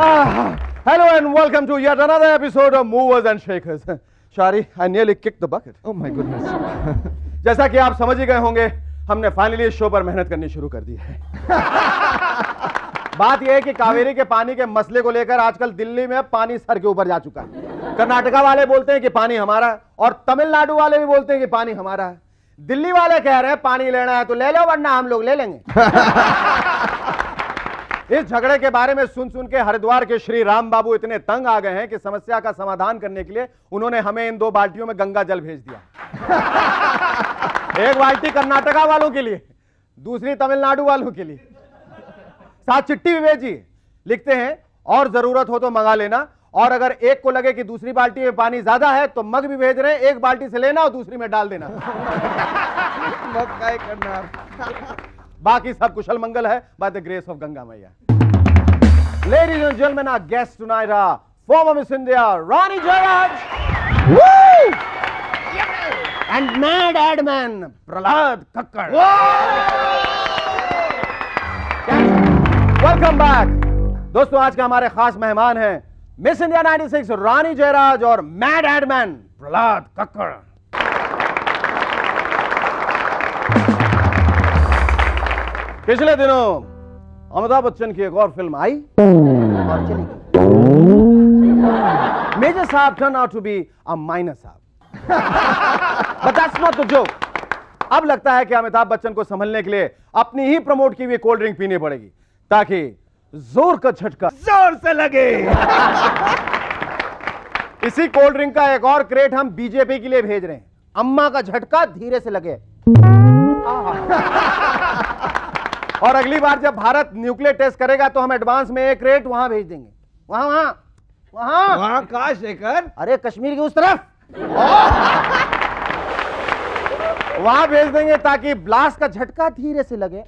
Hello and welcome to yet another episode of Movers and Shakers. Shari, I nearly kicked the bucket. Oh my goodness. जैसा कि आप समझ ही गए होंगे, हमने फाइनली इस शो पर मेहनत करनी शुरू कर दी है। बात यह है कि कावेरी के पानी के मसले को लेकर आजकल दिल्ली में पानी सर के ऊपर जा चुका है। कर्नाटका वाले बोलते हैं कि पानी हमारा है और तमिलनाडु वाले भी बोलते हैं कि पानी हमारा है। दिल्ली वाले कह रहे हैं पानी लेना है तो ले लो वरना हम लोग ले लेंगे। इस झगड़े के बारे में सुन सुन के हरिद्वार के श्री राम बाबू इतने तंग आ गए हैं कि समस्या का समाधान करने के लिए उन्होंने हमें इन 2 बाल्टियों में गंगा जल भेज दिया। एक बाल्टी कर्नाटका वालों के लिए, दूसरी तमिलनाडु वालों के लिए, साथ चिट्ठी भी भेजी। लिखते हैं और जरूरत हो तो मंगा लेना, और अगर एक को लगे कि दूसरी बाल्टी में पानी ज्यादा है तो मग भी भेज रहे हैं, एक बाल्टी से लेना और दूसरी में डाल देना। मग काय करणार? बाकी सब कुशल मंगल है by the grace of Ganga मैया। Ladies and gentlemen, our guests tonight are former Miss India Rani Jairaj and Mad Adman Prahlad Kakkad. Welcome back. दोस्तों, आज के हमारे खास मेहमान हैं मिस इंडिया 96 रानी जयराज और मैड एडमैन प्रहलाद कक्कड़। पिछले दिनों अमिताभ बच्चन की एक और फिल्म आई और चली गई। मेजर साहब turn out to be a minor साहब। But that's not the joke. अब लगता है कि अमिताभ बच्चन को संभलने के लिए अपनी ही प्रमोट की हुई कोल्ड ड्रिंक पीनी पड़ेगी ताकि जोर का झटका जोर से लगे। इसी कोल्ड ड्रिंक का एक और क्रेट हम बीजेपी के लिए भेज रहे हैं। अम्मा का झटका धीरे से लगे। और अगली बार जब भारत न्यूक्लियर टेस्ट करेगा तो हम एडवांस में एक क्रेट वहां भेज देंगे। वहां वहां वहां वहां कहां शेखर? अरे कश्मीर की उस तरफ वहां भेज देंगे ताकि ब्लास्ट का झटका धीरे से लगे।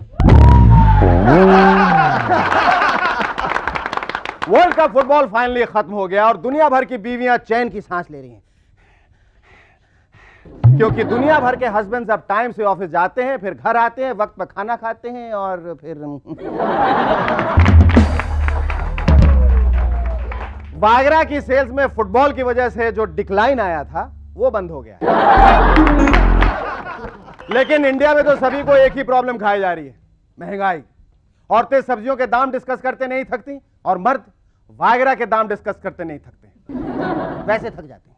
वर्ल्ड कप फुटबॉल फाइनली खत्म हो गया और दुनिया भर की बीवियां चैन की सांस ले रही हैं, क्योंकि दुनिया भर के हस्बैंड्स अब टाइम से ऑफिस जाते हैं, फिर घर आते हैं, वक्त पर खाना खाते हैं और फिर वागरा की सेल्स में फुटबॉल की वजह से जो डिक्लाइन आया था वो बंद हो गया। लेकिन इंडिया में तो सभी को एक ही प्रॉब्लम खाई जा रही है, महंगाई। औरतें सब्जियों के दाम डिस्कस करते नहीं थकती और मर्द वागरा के दाम डिस्कस करते नहीं थकते, वैसे थक जाते हैं।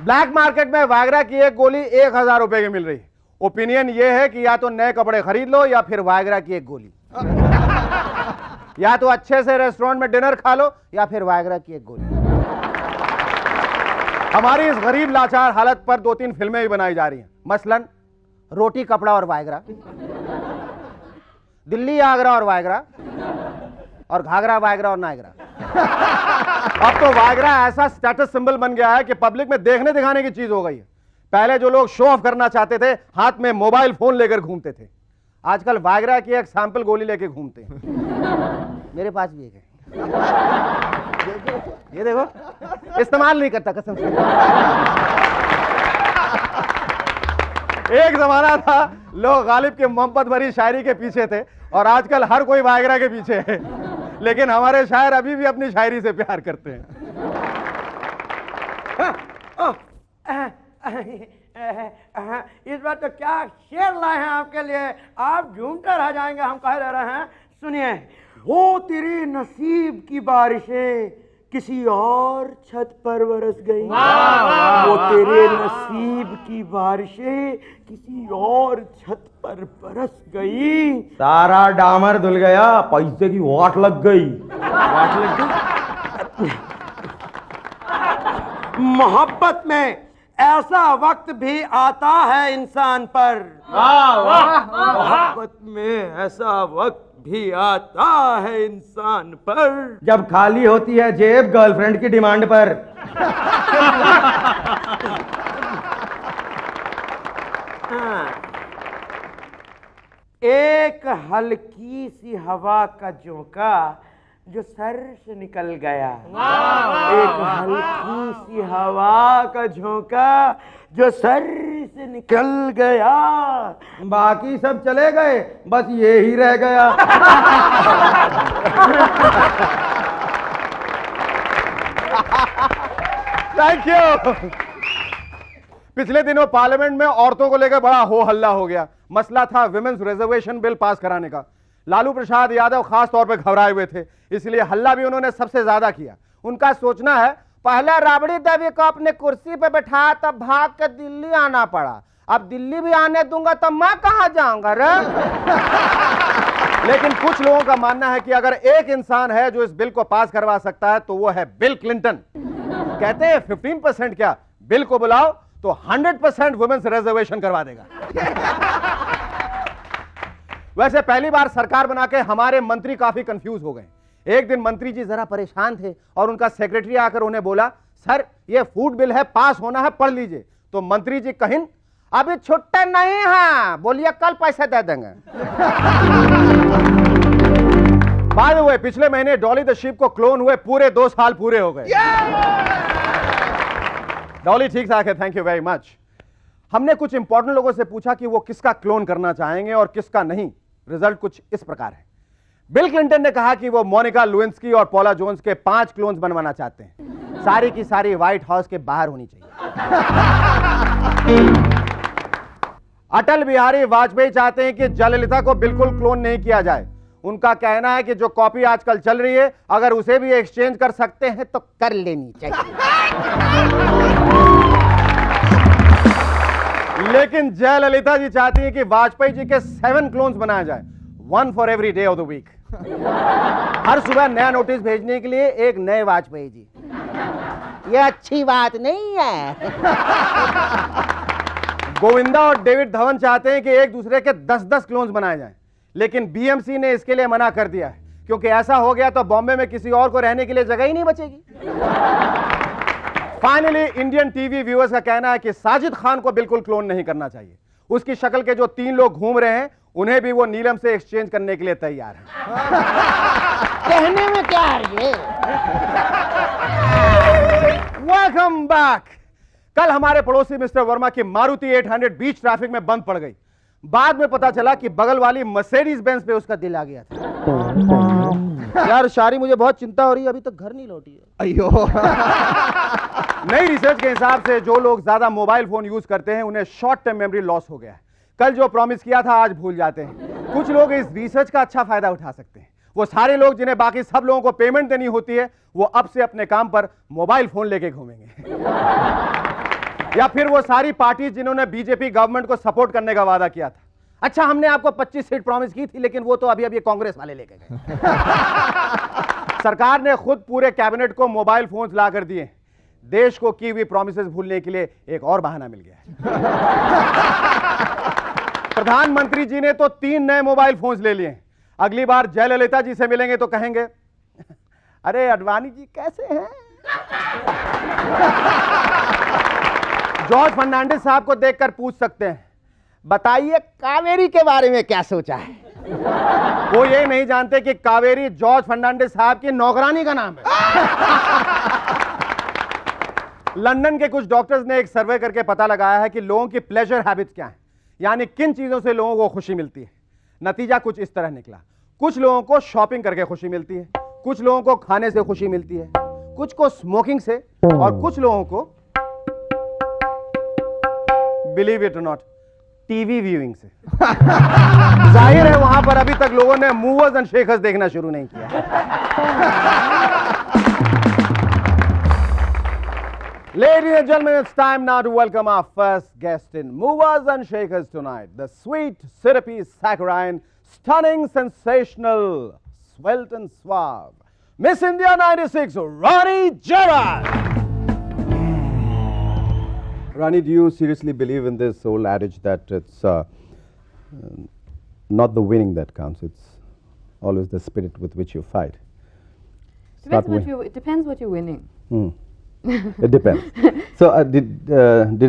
ब्लैक मार्केट में वागरा की एक गोली 1000 रुपए की मिल रही है। ओपिनियन यह है कि या तो नए कपड़े खरीद लो या फिर वागरा की एक गोली। या तो अच्छे से रेस्टोरेंट में डिनर खा लो या फिर वागरा की एक गोली। हमारी इस गरीब लाचार हालत पर 2-3 फिल्में भी बनाई जा रही हैं, मसलन रोटी कपड़ा और वागरा, दिल्ली आगरा और वागरा, और घाघरा वागरा और नायगरा। अब तो वागरा ऐसा स्टेटस सिंबल बन गया है कि पब्लिक में देखने दिखाने की चीज हो गई है। पहले जो लोग शो ऑफ करना चाहते थे हाथ में मोबाइल फोन लेकर घूमते थे, आजकल वागरा की एक सैंपल गोली लेकर घूमते हैं। मेरे पास भी एक है, ये देखो, इस्तेमाल नहीं करता कसम से। एक जमाना था लोग गालिब के मोहब्बत भरी शायरी के पीछे थे और आजकल हर कोई वागरा के पीछे है, लेकिन हमारे शायर अभी भी अपनी शायरी से प्यार करते हैं। इस बार तो क्या शेर लाए हैं आपके लिए, आप झूमते रह जाएंगे। हम कह दे रहे हैं, सुनिए। वो तेरे नसीब की बारिशें किसी और छत पर बरस गई, वो तेरे नसीब की बारिशें किसी और छत पर बरस गई। सारा डामर धुल गया, पैसे की वाट लग गई। वाट लग गई। मोहब्बत में ऐसा वक्त भी आता है इंसान पर, मोहब्बत में ऐसा वक्त भी आता है इंसान पर, जब खाली होती है जेब गर्लफ्रेंड की डिमांड पर। हाँ। एक हल्की सी हवा का झोंका जो सर से निकल गया, एक हल्की सी हवा का झोंका जो सर से निकल गया। बाकी सब चले गए, बस ये ही रह गया। Thank you. पिछले दिनों पार्लियामेंट में औरतों को लेकर बड़ा हो हल्ला हो गया। मसला था विमेन्स रिजर्वेशन बिल पास कराने का। लालू प्रसाद यादव खास तौर पर घबराए हुए थे, इसलिए हल्ला भी उन्होंने सबसे ज्यादा किया। उनका सोचना है, पहले राबड़ी देवी को अपने कुर्सी पे बैठाया, तब भाग के दिल्ली आना पड़ा, अब दिल्ली भी आने दूंगा तो मैं कहां जाऊंगा रे। लेकिन कुछ लोगों का मानना है कि अगर एक इंसान है जो इस बिल को पास करवा सकता है तो वो है बिल क्लिंटन। कहते हैं 15% क्या, बिल को बुलाओ तो 100% वुमेन्स रिजर्वेशन करवा देगा। वैसे पहली बार सरकार बना के हमारे मंत्री काफी कंफ्यूज हो गए। एक दिन मंत्री जी जरा परेशान थे और उनका सेक्रेटरी आकर उन्हें बोला, सर ये फूड बिल है, पास होना है, पढ़ लीजिए। तो मंत्री जी कहिन, अभी छुट्टे नहीं है, बोलिए कल पैसे दे देंगे। बाय द वे, पिछले महीने डॉली द शिप को क्लोन हुए पूरे 2 साल पूरे हो गए। डॉली ठीक ठाक है, थैंक यू वेरी मच। हमने कुछ इंपॉर्टेंट लोगों से पूछा कि वो किसका क्लोन करना चाहेंगे और किसका नहीं। रिजल्ट कुछ इस प्रकार है। बिल क्लिंटन ने कहा कि वो मोनिका लुइंस्की और पॉला जोन्स के 5 क्लोन्स बनवाना चाहते हैं। सारी की सारी व्हाइट हाउस के बाहर होनी चाहिए। अटल बिहारी वाजपेयी चाहते हैं कि जयललिता को बिल्कुल क्लोन नहीं किया जाए। उनका कहना है कि जो कॉपी आजकल चल रही है, अगर उसे भी एक्सचेंज कर सकते हैं तो कर लेनी चाहिए। लेकिन जयललिता जी चाहती हैं कि वाजपेयी जी के 7 क्लोन्स बनाया जाए, 1 for every day of the week. हर सुबह नया नोटिस भेजने के लिए एक नए वाजपेयी जी। ये अच्छी बात नहीं है। गोविंदा और डेविड धवन चाहते हैं कि एक दूसरे के 10-10 क्लोन्स बनाए जाएं, लेकिन बीएमसी ने इसके लिए मना कर दिया है, क्योंकि ऐसा हो गया तो बॉम्बे में किसी और को रहने के लिए जगह ही नहीं बचेगी। फाइनली इंडियन टीवी व्यूअर्स का कहना है कि साजिद खान को बिल्कुल क्लोन नहीं करना चाहिए। उसकी शक्ल के जो 3 लोग घूम रहे हैं, उन्हें भी वो नीलम से एक्सचेंज करने के लिए तैयार है। कहने में क्या है ये। Welcome back. कल हमारे पड़ोसी मिस्टर वर्मा की मारुति 800 बीच ट्रैफिक में बंद पड़ गई। बाद में पता चला कि बगल वाली मर्सिडीज बेंज पे उसका दिल आ गया था। यार शारी, मुझे बहुत चिंता हो रही है, अभी तक घर नहीं लौटी है। अयो। नई रिसर्च के हिसाब से जो लोग ज्यादा मोबाइल फोन यूज करते हैं उन्हें शॉर्ट टर्म मेमोरी लॉस हो गया है। कल जो प्रॉमिस किया था आज भूल जाते हैं। कुछ लोग इस रिसर्च का अच्छा फायदा उठा सकते हैं। वो सारे लोग जिन्हें बाकी सब लोगों को पेमेंट देनी होती है, वो अब से अपने काम पर मोबाइल फोन लेके घूमेंगे। या फिर वो सारी पार्टी जिन्होंने बीजेपी गवर्नमेंट को सपोर्ट करने का वादा किया था। अच्छा, हमने आपको 25 सीट प्रॉमिस की थी, लेकिन वो तो अभी अभी कांग्रेस वाले लेके गए। सरकार ने खुद पूरे कैबिनेट को मोबाइल फोन्स ला कर दिए। देश को की हुई प्रॉमिसेस भूलने के लिए एक और बहाना मिल गया। प्रधानमंत्री जी ने तो 3 नए मोबाइल फोन्स ले लिए। अगली बार जयललिता जी से मिलेंगे तो कहेंगे, अरे अडवाणी जी कैसे हैं। जॉर्ज फर्नांडिस साहब को देखकर पूछ सकते हैं, बताइए कावेरी के बारे में क्या सोचा है। वो ये नहीं जानते कि कावेरी जॉर्ज फर्नांडिस साहब की नौकरानी का नाम है। लंदन के कुछ डॉक्टर्स ने एक सर्वे करके पता लगाया है कि लोगों की प्लेजर हैबिट्स क्या हैं, यानी किन चीजों से लोगों को खुशी मिलती है। नतीजा कुछ इस तरह निकला। कुछ लोगों को शॉपिंग करके खुशी मिलती है, कुछ लोगों को खाने से खुशी मिलती है, कुछ को स्मोकिंग से, और कुछ लोगों को, बिलीव इट और नॉट, टीवी व्यूइंग से। जाहिर है वहां पर अभी तक लोगों ने मूवर्स एंड शेकर्स देखना शुरू नहीं किया। Ladies and gentlemen, it's time now to welcome our first guest in Movers and Shakers tonight. The sweet, syrupy, saccharine, stunning, sensational, svelte and suave, Miss India 96, Rani Gerard. Rani, do you seriously believe in this old adage that it's not the winning that counts, it's always the spirit with which you fight? It depends what you're winning. It depends. So did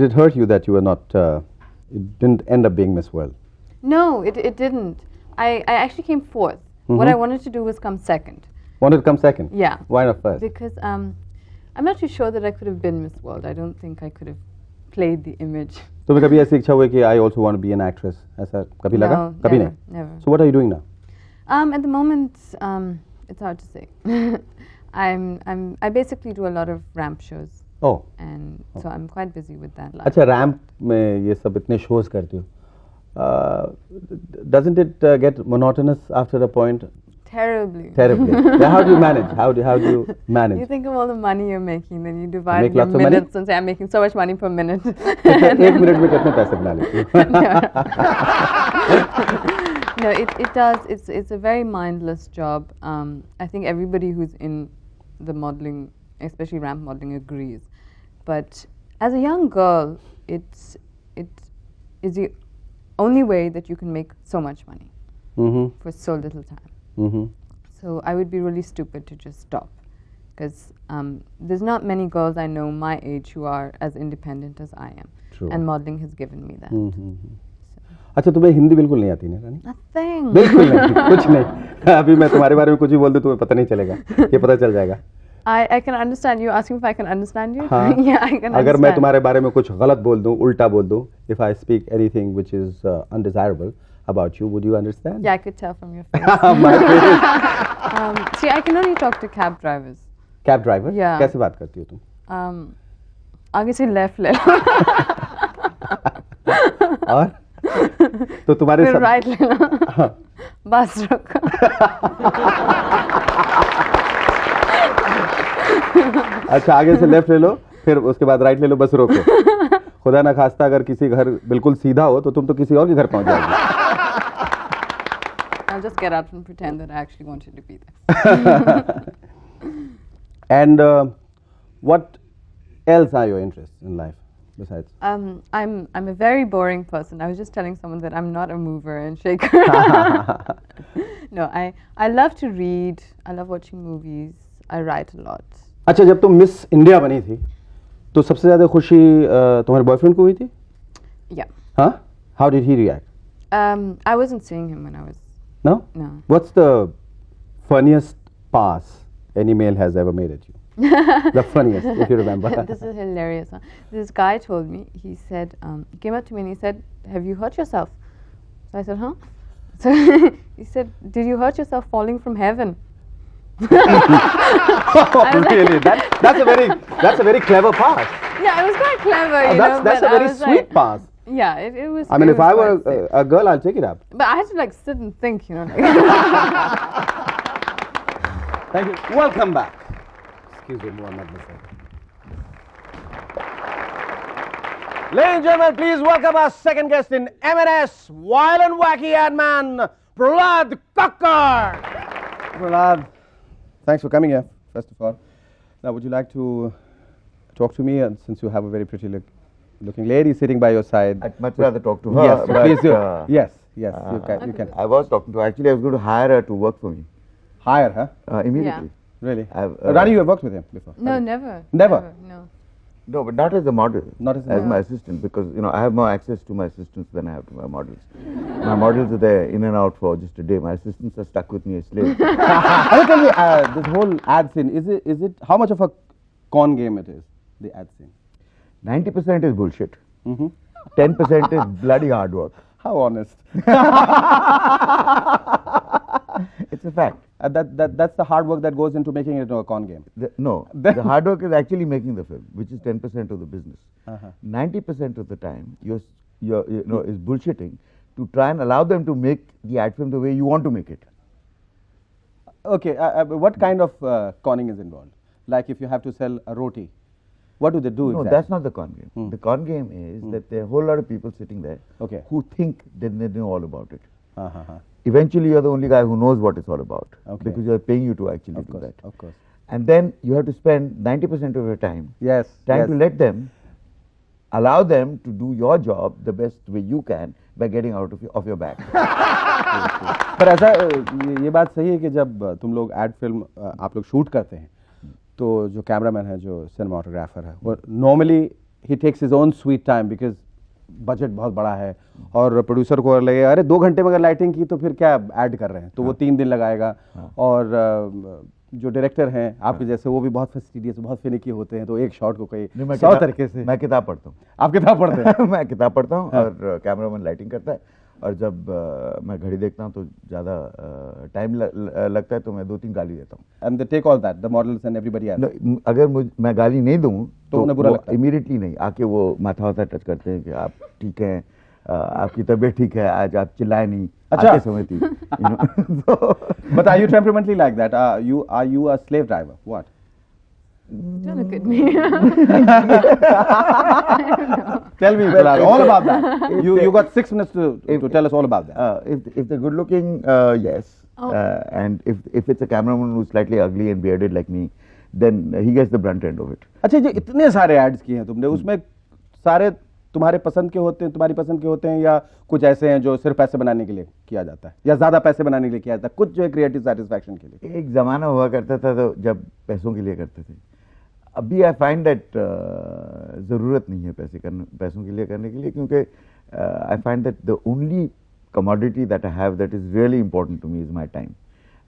it hurt you that you were not, you didn't end up being Miss World? No, it didn't. I actually came fourth. What I wanted to do was come second. Wanted to come second? Yeah. Why not first? Because I'm not too sure that I could have been Miss World. I don't think I could have played the image. तुम्हें कभी ऐसी इच्छा हुई कि I also want to be an actress? ऐसा कभी लगा? No, कभी never, नहीं? never. So what are you doing now? At the moment, it's hard to say. I basically do a lot of ramp shows, Oh. and so I'm quite busy with that. अच्छा ramp में ये सब इतने shows करती हो. Doesn't it get monotonous after a point? Terribly. Terribly. Yeah, how do you manage? How do you manage? You think of all the money you're making, then you divide make your lots of money? minutes and say, I'm making so much money per minute. एक minute में कितने पैसे बना लेती हो? No, it does. It's a very mindless job. I think everybody who's in the modeling, especially ramp modeling, agrees. But as a young girl, it is the only way that you can make so much money Mm-hmm. for so little time. Mm-hmm. So I would be really stupid to just stop, because there's not many girls I know my age who are as independent as I am. True. And modeling has given me that. अच्छा तुम्हें हिंदी बिल्कुल नहीं आती ना रानी? Nothing. बिल्कुल नहीं, कुछ नहीं. अभी मैं तुम्हारे बारे में कुछ भी बोल दूं तुम्हें पता नहीं चलेगा. ये पता चल जाएगा. I can understand you asking if I can understand you. हाँ. Yeah, I can अगर मैं understand. तुम्हारे बारे में कुछ गलत बोल दूं, उल्टा बोल दूं, if I speak anything which is undesirable about you, would you understand? Yeah, I could tell from your face. My face. See, I can only talk to cab drivers. Cab driver? Yeah. कैसे बात करती हो तुम? आगे से left ले लो, और तो तुम्हारे फिर सब राइट ले लो, बस रुको. अच्छा आगे से लेफ्ट ले लो, फिर उसके बाद राइट ले लो, बस रोको. खुदा ना खास्ता अगर किसी घर बिल्कुल सीधा हो तो तुम तो किसी और के घर पहुंच जाओगे. I'll just get out and pretend that I actually wanted to be there. And what else are your interests in life besides? I'm a very boring person. I was just telling someone that I'm not a mover and shaker. No, I love to read. I love watching movies. I write a lot. अच्छा जब तुम miss India बनी थी तो सबसे ज्यादा खुशी तुम्हारे बॉयफ्रेंड को हुई थी? Yeah. हाँ? How did he react? I wasn't seeing him when I was. No? No. What's the funniest pass any male has ever made at you? The funniest, if you remember. This is hilarious. Huh? This guy told me, he said, he came up to me and he said, have you hurt yourself? So I said, huh? So he said, did you hurt yourself falling from heaven? Oh, really? That's a very clever pass. Yeah, it was quite clever, you That's know. a but I very was sweet like, pass. Yeah, it was. I mean, it if was I were quite sweet. a girl, I'll take it up. But I had to like sit and think, you know. Like Thank you. Welcome back. Excuse me, Muhammad Nasir. Ladies and gentlemen, please welcome our second guest in M&S, Wild and Wacky Ad Man, Prahlad Kakkar. Prahlad, thanks for coming here, first of all. Now, would you like to talk to me, since you have a very pretty looking lady sitting by your side? I'd much rather talk to her. Yes, but, please do. Yes, you can. I was talking to her. Actually, I was going to hire her to work for me Hire her? immediately. Really? I've, Rani, you have worked with him before? no, never. Never? No. No, but not as a model. Not as a model. my assistant, because I have more access to my assistants than I have to my models. My models are there in and out for just a day. My assistants are stuck with me as slaves. Tell me, this whole ad scene, is it how much of a con game it is, the ad scene? 90% is bullshit. Mm-hmm. 10% is bloody hard work. How honest. It's a fact. That's the hard work that goes into making it into a con game. The hard work is actually making the film, which is 10% of the business. 90% of the time, is bullshitting to try and allow them to make the ad film the way you want to make it. Okay, what kind of conning is involved? Like if you have to sell a roti, what do they do No, exactly? that's not the con game. The con game is that there are a whole lot of people sitting there Okay. who think that they know all about it. Uh-huh. Eventually, you're the only guy who knows what it's all about, Okay. because you're paying you to actually Of do course, that. of course. And then you have to spend 90% of your time Yes. trying yes. to let them, allow them to do your job the best way you can by getting out of your bag. पर ऐसा ये बात सही है कि जब तुम लोग एड फिल्म आप लोग शूट करते हैं तो जो कैमरामैन है जो सिनेमाटोग्राफर है वो नॉर्मली ही takes his own sweet time because budget बहुत बड़ा है और प्रोड्यूसर को लगे अरे 2 घंटे में अगर लाइटिंग की तो फिर क्या ऐड कर रहे हैं तो वो 3 दिन लगाएगा और जो डायरेक्टर हैं आपके जैसे, वो भी बहुत फैस्टिडियस, बहुत फिनिकी होते हैं, तो एक शॉट को कई नहीं, मैं 100 तरीके से। मैं किताब पढ़ता हूँ। आप किताब पढ़ते हैं? मैं किताब पढ़ता हूँ और कैमरामैन लाइटिंग करता है, और जब मैं घड़ी देखता हूँ तो ज़्यादा टाइम लगता है तो मैं 2-3 गाली देता हूँ। And they take all that, the models and everybody else. अगर मैं गाली नहीं दूँ तो उन्हें बुरा लगता है? इमीडिएटली नहीं, आके वो माथा वाथा टच करते हैं कि आप ठीक हैं, आपकी तबीयत ठीक है, आज आप चिल्लाए नहीं। अच्छा। आते समय थी But are you temperamentally like that? Are you a slave driver? What? Don't look at me. Tell me, Bilal, all about that. You got 6 minutes to tell us all about that. If they're good looking, yes. Oh. And if it's a cameraman who's slightly ugly and bearded like me, then he gets the brunt end of it. अच्छा, जो इतने सारे ads किए हैं तुमने, उसमें सारे तुम्हारे पसंद के होते हैं, तुम्हारी पसंद के होते हैं, या कुछ ऐसे हैं जो सिर्फ पैसे बनाने के लिए किया जाता है, या ज्यादा पैसे बनाने के लिए किया जाता है, कुछ जो है क्रिएटिव सेटिस्फैक्शन के लिए? एक ज़माना हुआ करता था तो जब पैसों के लिए करते थे। अभी आई फाइंड दैट ज़रूरत नहीं है पैसों के लिए करने के लिए, क्योंकि I find that the only commodity that I have that is really important to me is my time.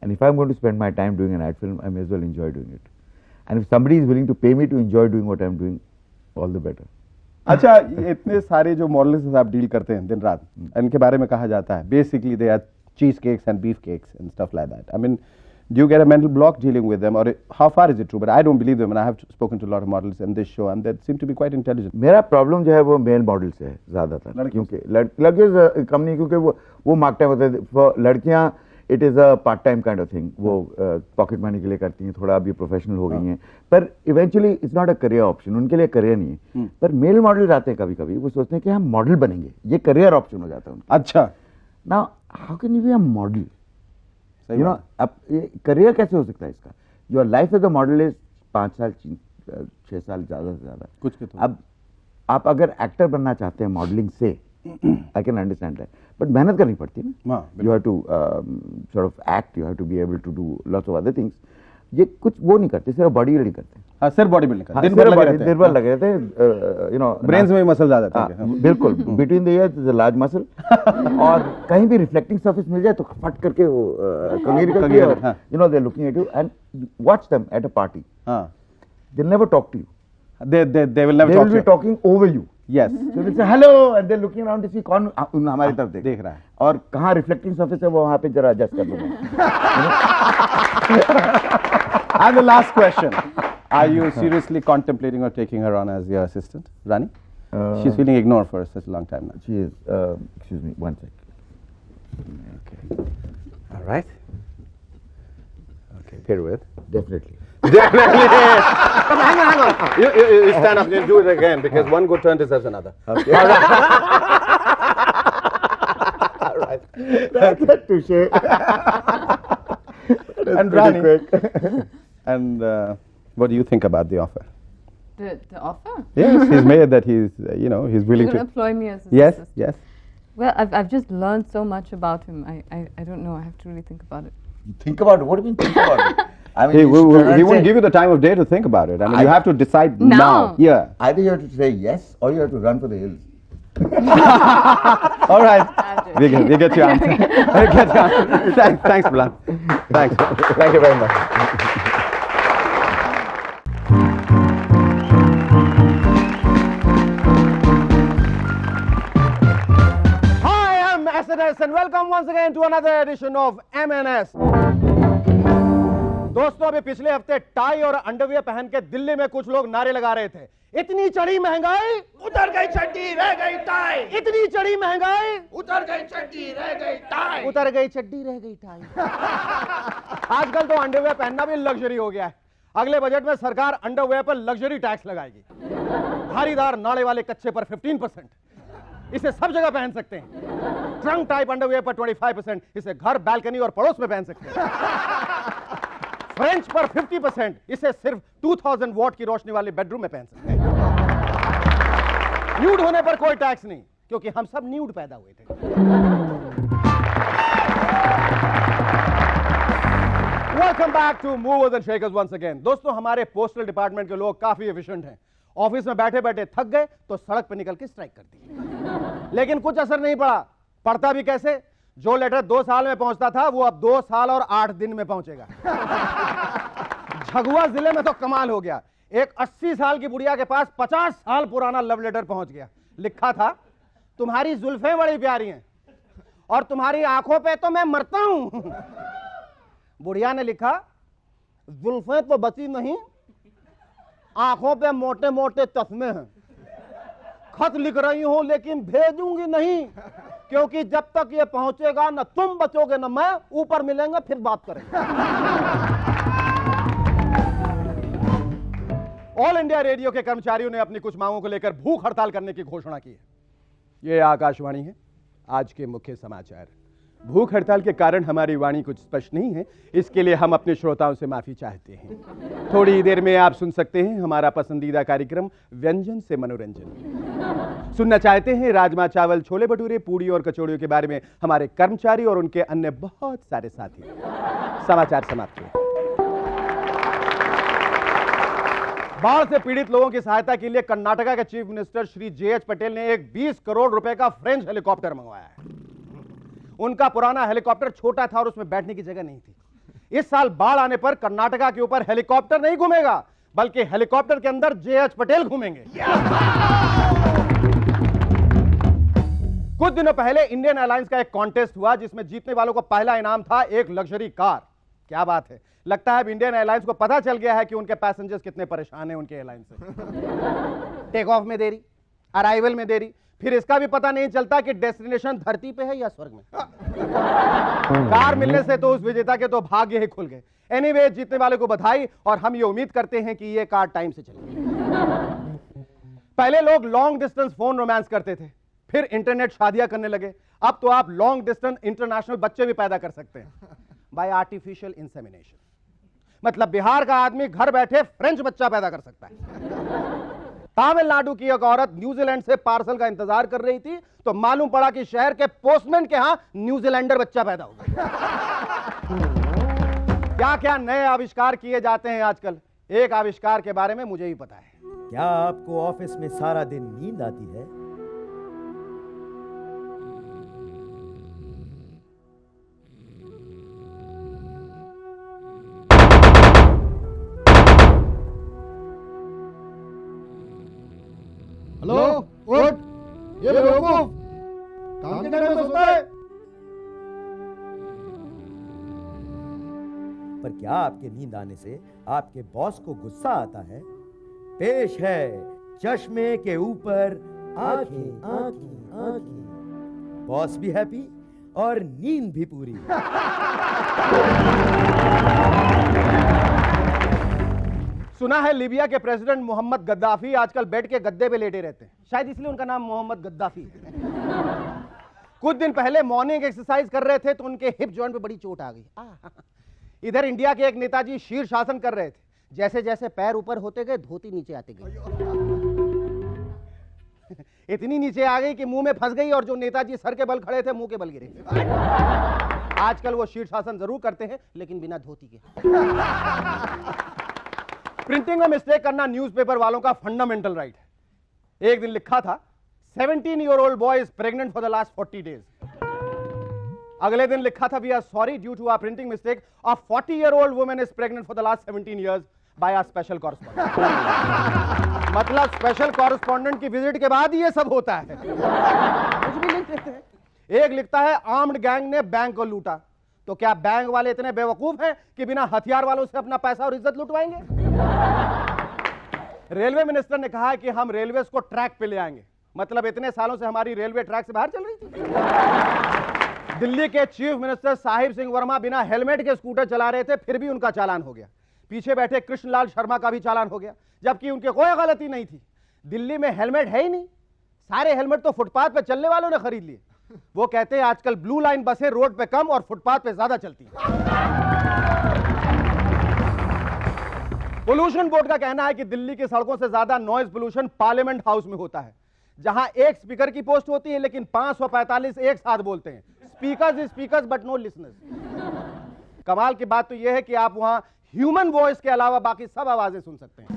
And if I'm going to spend my time doing an ad film, I may as well enjoy doing it. And if somebody is willing to pay me to enjoy doing what I'm doing, all the better. अच्छा, ये इतने सारे जो models से आप deal करते हैं दिन रात, इनके बारे में कहा जाता है बेसिकली दे आर चीज cakes and beef cakes and stuff like that. I mean, do you get a mental block dealing with them, or how far is it true? But I don't believe them, and I have spoken to a lot of models in this show, and they seem to be quite intelligent. मेरा problem जो है वो mail model से है ज़्यादातर, क्योंकि लड़के कम नहीं, क्योंकि वो मार्क टाइम होता है। लड़कियाँ it is a part time kind of thing, वो पॉकेट मनी के लिए करती हैं, थोड़ा अभी प्रोफेशनल हो गई हैं, पर eventually it's not a career option, उनके लिए करियर नहीं है। पर मेल मॉडल आते हैं कभी कभी, वो सोचते हैं कि हम मॉडल बनेंगे, ये करियर ऑप्शन हो जाता है उनका। अच्छा, now how can you be a model? You know, अब ये करियर कैसे हो सकता है इसका? Your life as a model is 5 साल 6 साल ज़्यादा से ज़्यादा कुछ के तो। अब आप अगर एक्टर बनना चाहते हैं मॉडलिंग से, I can understand that, but मेहनत करनी पड़ती है ना। You have to sort of act, you have to be able to do lots of other things. ये कुछ वो नहीं करते, सिर्फ बॉडी बिल्डिंग करते हैं। हाँ, सिर्फ बॉडी बिल्डिंग दिन भर लगे रहते हैं, यू नो, ब्रेन्स में भी मसल आ जाते हैं। बिल्कुल, between the years is a large muscle, और कहीं भी रिफ्लेक्टिंग सरफेस मिल जाए तो फट करके वो कंघी निकलती है, और you know they are looking at you and watch them at a party, they never talk to you, they will never they talk will to be you. talking over you. Yes. So they say hello and they're looking around to see कौन हमारी तरफ देख रहा है, और कहाँ reflecting surface है वो वहाँ पे जरा एडजस्ट कर दूंगा। And the last question, are you seriously contemplating or taking her on as your assistant, Rani? She's feeling ignored for such a long time now. She is, excuse me, one sec. Okay. All right. Okay, pair with. Definitely. Definitely. Come, hang on. You stand up and do it again, because one good turn deserves another. Okay. All right. That's a touche. And Rani. And what do you think about the offer? The offer? Yes, he's made that he's, you know, he's willing You're to. going to employ me as his Yes, assistant? yes. Well, I've just learned so much about him. I don't know. I have to really think about it. Think about it. What do you mean think about it? I mean, He, you should not he won't say- give you the time of day to think about it. I mean, you have to decide Now. now. Yeah. Either you have to say yes or you have to run for the hills. All right. We get your answer. We get your answer. Thanks, Bilal. Thanks. Thank you very much. Hi, I'm SNS and welcome once again to another edition of MNS. दोस्तों, अभी पिछले हफ्ते tie और underwear पहन के दिल्ली में कुछ लोग नारे लगा रहे थे, इतनी चढ़ी महंगाई, उतर गई चड्डी रह गई टाई, इतनी चढ़ी महंगाई, उतर गई चड्डी रह गई टाई। उतर गई चड्डी रह गई टाई। आजकल तो अंडरवियर पहनना भी लग्जरी हो गया है। अगले बजट में सरकार अंडरवियर पर लग्जरी टैक्स लगाएगी। धारीदार नाड़े वाले कच्चे पर 15%, इसे सब जगह पहन सकते हैं। ट्रंक टाइप अंडरवियर पर 25%, इसे घर, बालकनी और पड़ोस में पहन सकते हैं। फ्रेंच पर 50%, इसे सिर्फ 2000 वॉट की रोशनी वाले बेडरूम में पहन सकते हैं। न्यूड होने पर कोई टैक्स नहीं, क्योंकि हम सब न्यूड पैदा हुए थे। Welcome back to Movers and Shakers once again. दोस्तों, हमारे पोस्टल डिपार्टमेंट के लोग काफी एफिशिएंट हैं। ऑफिस में बैठे बैठे थक गए तो सड़क पर निकल के स्ट्राइक कर दी, लेकिन कुछ असर नहीं पड़ा। पड़ता भी कैसे? जो लेटर 2 साल में पहुंचता था वो अब 2 साल और 8 दिन में पहुंचेगा। झगुआ जिले में तो कमाल हो गया। एक 80 साल की बुढ़िया के पास 50 साल पुराना लव लेटर पहुंच गया। लिखा था, तुम्हारी जुल्फें बड़ी प्यारी हैं और तुम्हारी आंखों पे तो मैं मरता हूं। बुढ़िया ने लिखा, जुल्फें तो बची नहीं, आंखों पे मोटे मोटे चश्मे हैं। खत लिख रही हूं लेकिन भेजूंगी नहीं, क्योंकि जब तक ये पहुंचेगा न तुम बचोगे न मैं। ऊपर मिलेंगे फिर बात करेंगे। ऑल इंडिया रेडियो के कर्मचारियों ने अपनी कुछ मांगों को लेकर भूख हड़ताल करने की घोषणा की है। ये आकाशवाणी है, आज के मुख्य समाचार। भूख हड़ताल के कारण हमारी वाणी कुछ स्पष्ट नहीं है, इसके लिए हम अपने श्रोताओं से माफी चाहते हैं। थोड़ी देर में आप सुन सकते हैं हमारा पसंदीदा कार्यक्रम व्यंजन से मनोरंजन। सुनना चाहते हैं राजमा चावल, छोले भटूरे, पूड़ी और कचौड़ियों के बारे में हमारे कर्मचारी और उनके अन्य बहुत सारे साथी। समाचार समाप्त हुए। बाढ़ से पीड़ित लोगों की सहायता के लिए कर्नाटका के chief minister Shri JH. Patel ने एक 20 करोड़ रुपए का फ्रेंच हेलीकॉप्टर मंगवाया है। उनका पुराना हेलीकॉप्टर छोटा था और उसमें बैठने की जगह नहीं थी। इस साल बाढ़ आने पर कर्नाटका के ऊपर हेलीकॉप्टर नहीं घूमेगा, बल्कि हेलीकॉप्टर के अंदर जे.एच. पटेल घूमेंगे। कुछ दिनों पहले इंडियन एयरलाइंस का एक कॉन्टेस्ट हुआ जिसमें जीतने वालों को पहला इनाम था एक लग्जरी कार। क्या बात है, लगता है अब इंडियन एयरलाइंस को पता चल गया है कि उनके पैसेंजर्स कितने परेशान हैं उनके एयरलाइन से। टेक ऑफ में देरी, अराइवल में देरी, फिर इसका भी पता नहीं चलता कि डेस्टिनेशन धरती पे है या स्वर्ग में। कार मिलने से तो उस विजेता के तो भाग्य ही खुल गए। एनीवे, जीतने वाले को बधाई, और हम ये उम्मीद करते हैं कि ये कार टाइम से चलेगी। पहले लोग लॉन्ग डिस्टेंस फोन रोमांस करते थे, फिर इंटरनेट शादियां करने लगे। अब तो आप लॉन्ग डिस्टेंस इंटरनेशनल बच्चे भी पैदा कर सकते हैं बाय आर्टिफिशियल इंसेमिनेशन। मतलब बिहार का आदमी घर बैठे फ्रेंच बच्चा पैदा कर सकता है। तमिलनाडु की एक औरत न्यूजीलैंड से पार्सल का इंतजार कर रही थी तो मालूम पड़ा कि शहर के पोस्टमैन के यहां न्यूजीलैंडर बच्चा पैदा हो गया। क्या क्या नए आविष्कार किए जाते हैं आजकल। एक आविष्कार के बारे में मुझे ही पता है। क्या आपको ऑफिस में सारा दिन नींद आती है? हेलो, उठ, ये बेवकूफ काम के टाइम में सोता है। पर क्या आपके नींद आने से आपके बॉस को गुस्सा आता है? पेश है चश्मे के ऊपर आंखें, आंखें, आंखें। बॉस भी हैप्पी और नींद भी पूरी। सुना है लीबिया के प्रेसिडेंट मोहम्मद गद्दाफी आजकल बेड के गद्दे पे लेटे रहते हैं, शायद इसलिए उनका नाम मोहम्मद गद्दाफी है। कुछ दिन पहले मॉर्निंग एक्सरसाइज कर रहे थे तो उनके हिप जॉइंट पे बड़ी चोट आ गई। इधर इंडिया के एक नेताजी शीर्षासन कर रहे थे, जैसे जैसे पैर ऊपर होते गए धोती नीचे आते गई। इतनी नीचे आ गई कि मुंह में फंस गई और जो नेताजी सर के बल खड़े थे मुंह के बल गिरे। आजकल वो शीर्षासन जरूर करते हैं लेकिन बिना धोती के। प्रिंटिंग में मिस्टेक करना न्यूज़पेपर वालों का फंडामेंटल राइट है। एक दिन लिखा था 17-year-old boy is pregnant for the last 40 days। अगले दिन लिखा था we are sorry due to our printing mistake a 40-year-old woman is pregnant for the last 17 years by a special correspondent। मतलब स्पेशल कॉरेस्पॉन्डेंट की visit के बाद ये सब होता है। कुछ भी लिख देते हैं। एक लिखता है आर्म्ड गैंग ने बैंक को लूटा, तो क्या बैंक वाले इतने बेवकूफ हैं कि बिना हथियार वालों से अपना पैसा और इज्जत लुटवाएंगे? रेलवे मिनिस्टर ने कहा है कि हम रेलवे को ट्रैक पे ले आएंगे। मतलब इतने सालों से हमारी रेलवे ट्रैक से बाहर चल रही थी। दिल्ली के चीफ मिनिस्टर साहिब सिंह वर्मा बिना हेलमेट के स्कूटर चला रहे थे, फिर भी उनका चालान हो गया। पीछे बैठे कृष्णलाल शर्मा का भी चालान हो गया, जबकि उनकी कोई गलती नहीं थी। दिल्ली में हेलमेट है ही नहीं, सारे हेलमेट तो फुटपाथ पे चलने वालों ने खरीद लिए। वो कहते हैं आजकल ब्लू लाइन बसें रोड पे कम और फुटपाथ पे ज्यादा चलती हैं। पोल्यूशन बोर्ड का कहना है कि दिल्ली की सड़कों से ज्यादा नॉइज पोल्यूशन पार्लियामेंट हाउस में होता है, जहां एक स्पीकर की पोस्ट होती है लेकिन 545 एक साथ बोलते हैं। Speakers but no listeners. कमाल की बात तो यह है कि आप वहां ह्यूमन वॉइस के अलावा बाकी सब आवाजें सुन सकते हैं।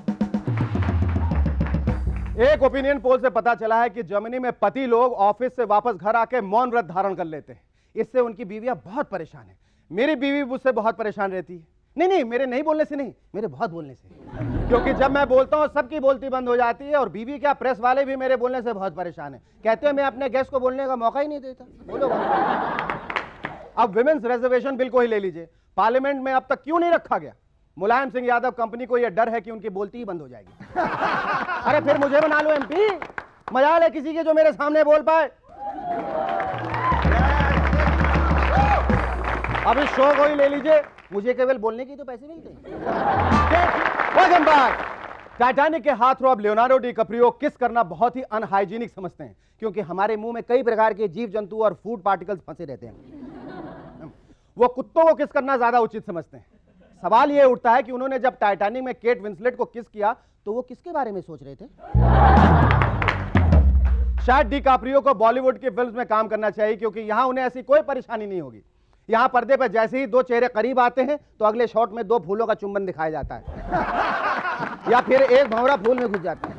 एक ओपिनियन पोल से पता चला है कि जर्मनी में पति लोग ऑफिस से वापस घर आके मौन व्रत धारण कर लेते हैं। इससे उनकी बीवियां बहुत परेशान है। मेरी बीवी मुझसे बहुत परेशान रहती है। नहीं नहीं, मेरे नहीं बोलने से नहीं, मेरे बहुत बोलने से। क्योंकि जब मैं बोलता हूँ सबकी बोलती बंद हो जाती है, और बीबी क्या प्रेस वाले भी मेरे बोलने से बहुत परेशान है। कहते हैं मैं अपने गेस्ट को बोलने का मौका ही नहीं देता। बोलो अब विमेंस रिजर्वेशन बिल को ही ले लीजिए, पार्लियामेंट में अब तक क्यों नहीं रखा गया? मुलायम सिंह यादव कंपनी को यह डर है कि उनकी बोलती ही बंद हो जाएगी। अरे फिर मुझे बना लो एमपी, मजाल है किसी के जो मेरे सामने बोल पाए। अब इस शो को ही ले लीजिए, मुझे केवल बोलने की तो पैसे मिलते हैं। टाइटैनिक के हाथों अब लियोनार्डो डिकैप्रियो किस करना बहुत ही अनहाइजीनिक समझते हैं, क्योंकि हमारे मुंह में कई प्रकार के जीव जंतु और फूड पार्टिकल्स फंसे रहते हैं। वो कुत्तों को किस करना ज्यादा उचित समझते हैं। सवाल यह उठता है कि उन्होंने जब टाइटैनिक में केट विंसलेट को किस किया तो वो किसके बारे में सोच रहे थे? शायद डिकैप्रियो को बॉलीवुड की फिल्म्स में काम करना चाहिए, क्योंकि यहां उन्हें ऐसी कोई परेशानी नहीं होगी। यहां पर्दे पर जैसे ही दो चेहरे करीब आते हैं तो अगले शॉट में दो फूलों का चुंबन दिखाया जाता है या फिर एक भंवरा फूल में घुस जाता है।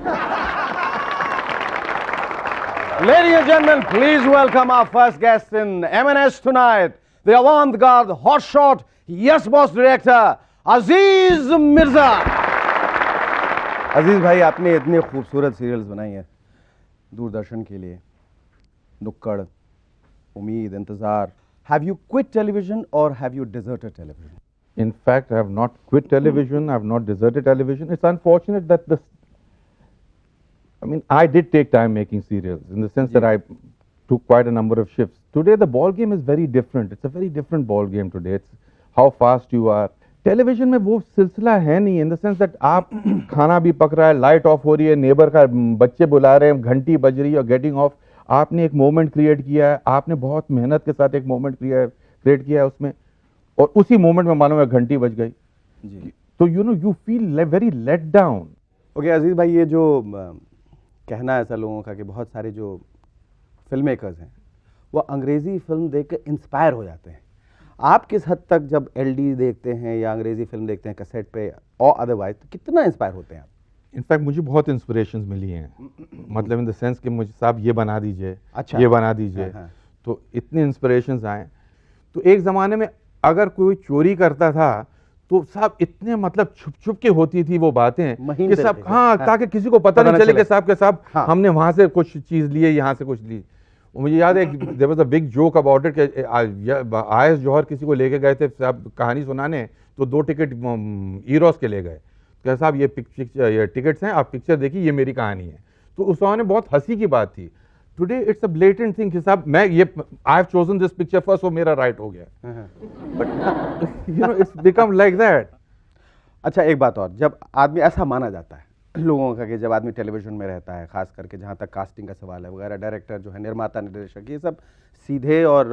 Ladies and gentlemen, please welcome our first guest in M&S tonight, the avant-garde hotshot Yes Boss director अजीज मिर्जा। अजीज भाई, आपने इतनी खूबसूरत सीरियल्स बनाई हैं दूरदर्शन के लिए, नुक्कड़, उम्मीद, इंतजार। Have you quit television or have you deserted television? In fact, I have not quit television. I have not deserted television. It's unfortunate that I did take time making serials in the sense that I took quite a number of shifts. Today, the ball game is very different. It's a very different ball game today. It's how fast you are. Television में वो सिलसिला है नहीं, in the sense that आप खाना भी पक रहा है, लाइट ऑफ हो रही है, नेबर का बच्चे बुला रहे हैं, घंटी बज रही है और गेटिंग ऑफ। आपने एक मोमेंट क्रिएट किया है, आपने बहुत मेहनत के साथ एक मोमेंट क्रिएट किया है उसमें, और उसी मोमेंट में मालूम है घंटी बज गई जी। तो you feel very let down. Okay Aziz भाई, ये जो कहना है ऐसा लोगों का कि बहुत सारे जो फिल्म मेकर्स हैं वो अंग्रेजी फिल्म देख के इंस्पायर हो जाते हैं। आप किस हद तक जब एलडी देखते हैं या अंग्रेजी फिल्म देखते हैं कैसेट पे और अदरवाइज, तो कितना इंस्पायर होते हैं आप? इनफैक्ट मुझे बहुत इंस्पिरेशंस मिली हैं, मतलब इन द सेंस कि मुझे साहब ये बना दीजिए, अच्छा, ये बना दीजिए, तो इतने इंस्पिरेशंस आए। तो एक ज़माने में अगर कोई चोरी करता था तो साहब इतने मतलब छुप छुप के होती थी वो बातें कि साहब ताकि किसी को पता नहीं चले कि साहब के साहब हमने वहाँ से कुछ चीज़ ली है, यहाँ से कुछ ली। मुझे याद है there was a big joke about it कि आयस जौहर किसी को लेके गए थे साहब कहानी सुनाने, तो 2 टिकट ईरोस के ले गए, क्या साहब ये टिकट्स हैं, आप पिक्चर देखिए, ये मेरी कहानी है। तो उस समय बहुत हंसी की बात थी। Today it's a blatant thing कि साहब मैं ये I have chosen this picture first, वो मेरा राइट हो गया। But you know it's become like that. अच्छा एक बात और, जब आदमी ऐसा माना जाता है लोगों का कि जब आदमी टेलीविजन में रहता है, खास करके जहाँ तक कास्टिंग का सवाल है वगैरह, डायरेक्टर जो है, निर्माता, निर्देशक, ये सब सीधे और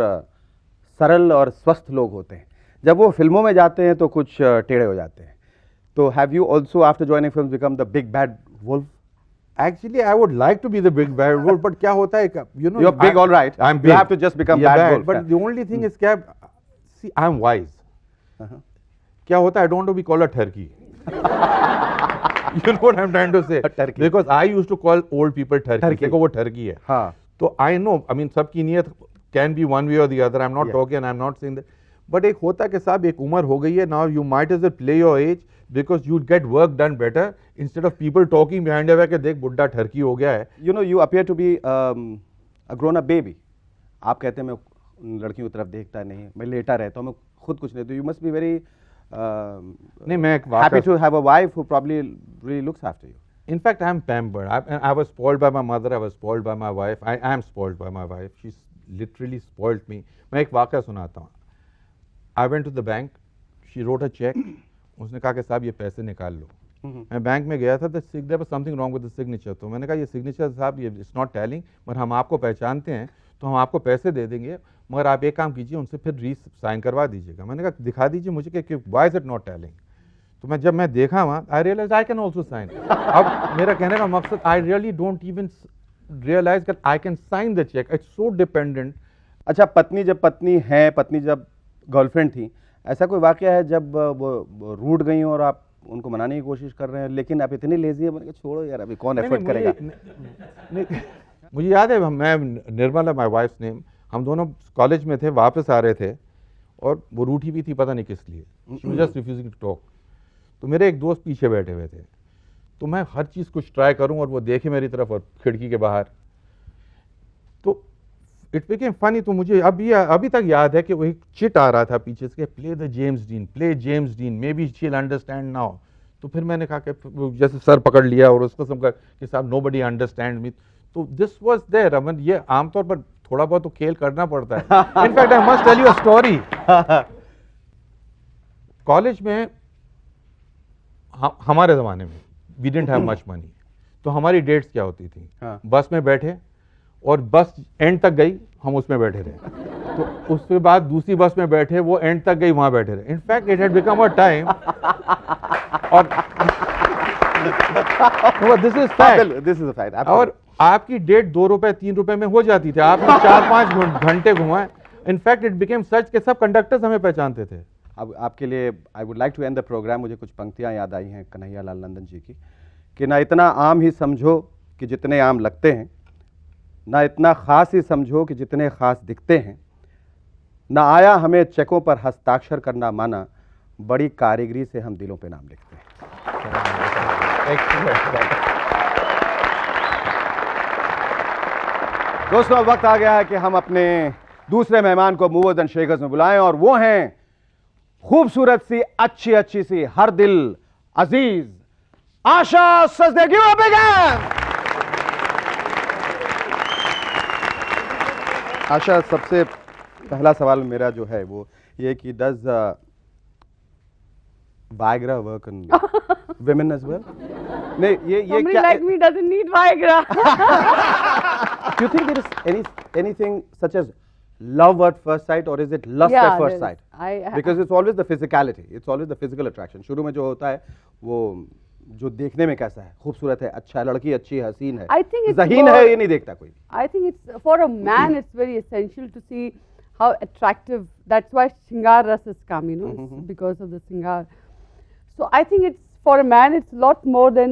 सरल और स्वस्थ लोग होते हैं। जब वो फिल्मों में जाते हैं तो कुछ टेढ़े हो जाते हैं। तो have you also after joining film become the big bad wolf? Actually, I would like to be the big bad wolf, but क्या होता है, you know, you're big, all right. I'm big. You have to just become bad wolf. But the only thing is क्या, see, I'm wise. क्या होता है, I don't want to be called a turkey. You know what I'm trying to say? Because I used to call old people turkey. देखो वो turkey है. हाँ. तो I know, I mean सबकी नीयत can be one way or the other. I'm not talking, I'm not saying that. But एक होता है कि साहब एक उम्र हो गई है, now you might as well play your age because you'd get work done better instead of people talking behind your back कि देख बुड्ढा ठरकी हो गया है। You know, you appear to be a grown up baby. आप कहते हैं मैं लड़कियों की तरफ देखता नहीं, मैं लेटा रहता हूँ, मैं खुद कुछ नहीं। तो you must be very नहीं, मैं happy to have a wife who probably really looks after you. In fact, I'm pampered. I was spoiled by my mother. I was spoiled by my wife. I am spoiled by my wife. She's literally spoiled me. मैं एक वाक़या सुनाता हूँ। I went to the bank. She wrote a check. उसने कहा कि साहब ये पैसे निकाल लो। मैं बैंक में गया था, there was something wrong with the signature. तो मैंने कहा ये सिग्नेचर साहब ये it's not tallying, पर हम आपको पहचानते हैं तो हम आपको पैसे दे देंगे, मगर आप एक काम कीजिए उनसे फिर साइन करवा दीजिएगा। मैंने कहा दिखा दीजिए मुझे कि why is it not tallying? तो जब मैं देखा वहाँ, I realized I can also sign. अब मेरा कहने का मकसद, I really don't even realize that I can sign the check. It's so dependent. अच्छा, पत्नी जब पत्नी है, पत्नी जब गर्लफ्रेंड थी, ऐसा कोई वाकया है जब वो रूठ गई और आप उनको मनाने की कोशिश कर रहे हैं लेकिन आप इतने लेजी है, मैंने कहा छोड़ो यार अभी कौन एफर्ट करेगा? मुझे याद है मैं निर्मला माय वाइफ्स नेम, हम दोनों कॉलेज में थे, वापस आ रहे थे और वो रूठी भी थी, पता नहीं किस लिए, she was just refusing to talk. तो मेरे एक दोस्त पीछे बैठे हुए थे, तो मैं हर चीज़ कुछ ट्राई करूं और वो देखे मेरी तरफ और खिड़की के बाहर, तो इट बिकेम फनी। तो मुझे अभी तक याद है कि वो एक चिट आ रहा था पीछे से, play the James dean, play James dean, may be she will understand now. तो फिर मैंने कहा कि जैसे सर पकड़ लिया और उस किस्म का कि साहब नोबडी अंडरस्टैंड मी। तो दिस वाज देयर। अमन, ये आमतौर पर थोड़ा बहुत तो खेल करना पड़ता है। In fact I must tell you a story. College में हमारे ज़माने में we didn't have much money, तो हमारी डेट्स क्या होती थी, बस में बैठे और बस एंड तक गई, हम उसमें बैठे रहे, तो उसके बाद दूसरी बस में बैठे, वो एंड तक गई, वहां बैठे रहे। In fact it had become a time, और दिस इज फैक्ट, और आपकी डेट 2 रुपए 3 रुपए में हो जाती थी, आपने 4-5 घंटे घुमाए। इनफैक्ट इट बिकेम सच के सब कंडक्टर्स हमें पहचानते थे। अब आपके लिए I would like to end the programme. मुझे कुछ पंक्तियां याद आई हैं कन्हैया लाल नंदन जी की, कि ना इतना आम ही समझो कि जितने आम लगते हैं, ना इतना खास ही समझो कि जितने खास दिखते हैं, ना आया हमें चेकों पर हस्ताक्षर करना माना, बड़ी कारीगरी से हम दिलों पे नाम लिखते हैं। दोस्तों, अब वक्त आ गया है कि हम अपने दूसरे मेहमान को मूवर्स एंड शेकर्स में बुलाएं, और वो हैं खूबसूरत सी, अच्छी अच्छी सी, हर दिल अजीज आशा सचदेव। आशा, सबसे पहला सवाल मेरा जो है वो ये कि does Viagra work on women as well? नहीं, ये Somebody क्या? like me doesn't need Viagra. Do you think there is anything such as love at first sight, or is it lust Yeah, at first there is. sight? Because it's always the physicality, it's always the physical attraction. शुरू में जो होता है वो जो देखने में कैसा है, खूबसूरत है, अच्छा है, लड़की अच्छी है, हसीन है, I think it's ज़हीन more- है, ये नहीं देखता कोई। I think it's for a man. It's very essential to see how attractive. That's why Shingar Ras has come. It's because of the Shingar. So I think it's for a man. It's a lot more than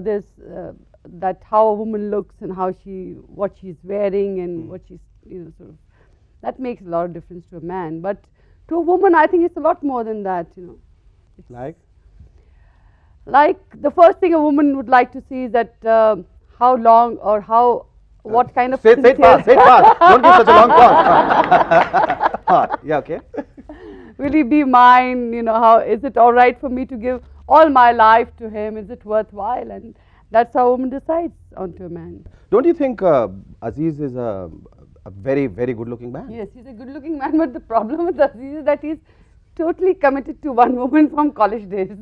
there's that how a woman looks and what she's wearing and what she's sort of. That makes a lot of difference to a man. But to a woman, I think it's a lot more than that. It's like the first thing a woman would like to see is that how long or what kind of Say it fast, say it fast. Don't give such a long pause. Yeah, okay. Will he be mine? How is it all right for me to give all my life to him? Is it worthwhile? And that's how a woman decides onto a man. Don't you think Aziz is a very, very good-looking man? Yes, he's a good-looking man, but the problem with Aziz is that he's totally committed to one woman from college days.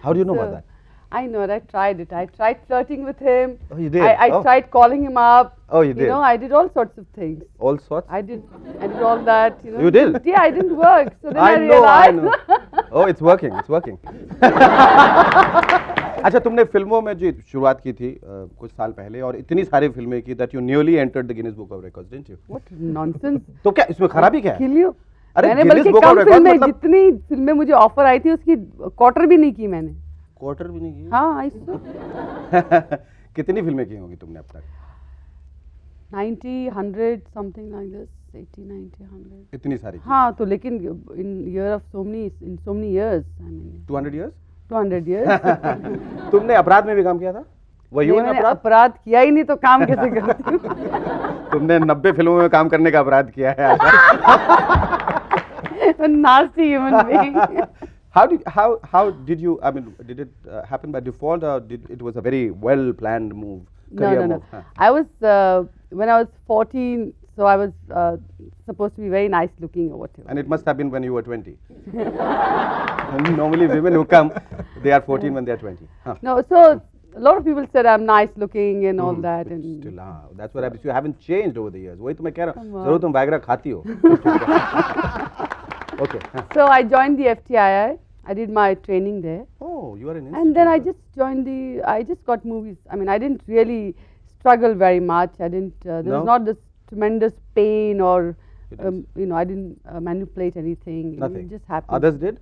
How do you know about that? I know it. I tried it. I tried flirting with him. Oh, you did? I tried calling him up. Oh, you did? I did all sorts of things. All sorts? I did all that. You did? Yeah, I didn't work. So then I I realized. know. Oh, it's working. It's working. अच्छा, तुमने फिल्मों में जो शुरुआत की थी कुछ साल पहले, और इतनी सारी फिल्में की that you nearly entered the Guinness Book of Records, didn't you? What nonsense. तो क्या इसमें खराबी क्या है? Kill you. अरे मैंने Guinness बल्कि Book of कम Records फिल्में, मतलब जितनी फिल्में मुझे ऑफर आई थी उसकी क्वार्टर भी नहीं की मैंने. क्वार्टर भी नहीं की? हाँ, I saw. कितनी फिल्में की होंगी तुमने अब तक? 90, 100, something like this. 80, 90, 100. इतनी सारी? हाँ, तो लेकिन in so many years, I mean. 200 years? 200 years. तुमने अपराध में भी काम किया था? वही नहीं, ना मैंने अपराध? अपराध किया ही नहीं तो काम कैसे करती हूँ? तुमने 90 फिल्मों में काम करने का अपराध किया है। Nasty human being. How did you? I mean, did it happen by default, or it was a very well planned move? Career No. move? Huh. I was when I was 14, so I was supposed to be very nice looking or whatever. And it must have been when you were 20. Normally, women who come, they are 14 when they are 20. Huh. No, so a lot of people said I'm nice looking and all that, and Still, that's what happens. You haven't changed over the years. वही तो मैं कह रहा हूँ. Come on. जरूर तुम Viagra खाती हो. Okay. Huh. so I joined the FTII. I did my training there. Oh, you are an And then I institute. just I just got movies. I mean, I didn't really struggle very much. I didn't, there No? was not this tremendous pain or, You didn't? I didn't manipulate anything. Nothing. It just happened. Others did?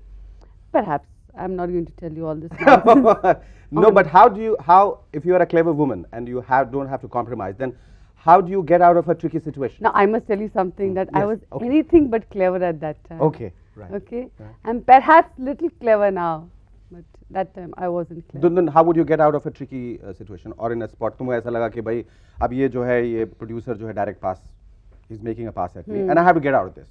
Perhaps. I'm not going to tell you all this nonsense. No, but how if you are a clever woman and you don't have to compromise, then how do you get out of a tricky situation? Now I must tell you something that I Yes, was okay. anything but clever at that time. Okay, right. Okay, and perhaps little clever now, but that time I wasn't clever. Then how would you get out of a tricky situation or in a spot? तुम्हें ऐसा लगा कि भाई अब ये जो है ये producer जो है direct pass, he's making a pass at me and I have to get out of this.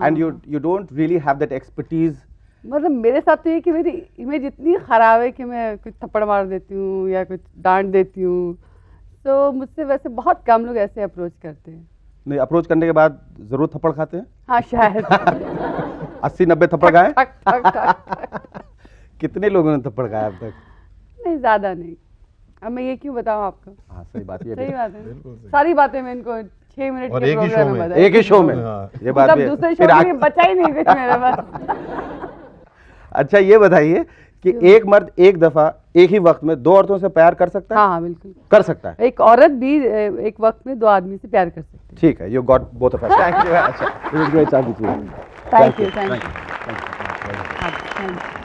And you don't really have that expertise. मतलब मेरे साथ तो ये कि मेरी इमेज इतनी खराब है कि मैं कुछ थप्पड़ मार देती हूँ या कुछ डांट देती हूँ, तो मुझसे वैसे बहुत कम लोग ऐसे अप्रोच करते हैं. नहीं अप्रोच करने के बाद जरूर थप्पड़ खाते हैं. हाँ शायद. 80-90 थप्पड़ खाए. ठक ठक ठक. कितने लोगों ने थप्पड़ खाया अब तक? नहीं ज़्यादा नहीं. अब मैं ये क्यों बताऊँ आपको? हाँ सही बात ये सही बात है. सारी बातें मैं इनको 6 मिनट और के एक ही प्रोग्राम show में में. बताई. एक ही शो में ये बात मतलब भी है. दूसरे फिर शो आग- के लिए बचा ही नहीं कुछ मेरे पास. अच्छा ये बताइए कि एक मर्द एक दफा एक ही वक्त में 2 औरतों से प्यार कर सकता है? हाँ हाँ बिल्कुल. कर सकता है. एक औरत भी एक वक्त में 2 आदमी से प्यार कर सकती है. ठीक है, you got both of us. Thank you. अच्छा, it was great talking to you. Thank you. Thank you. हाँ, thank you.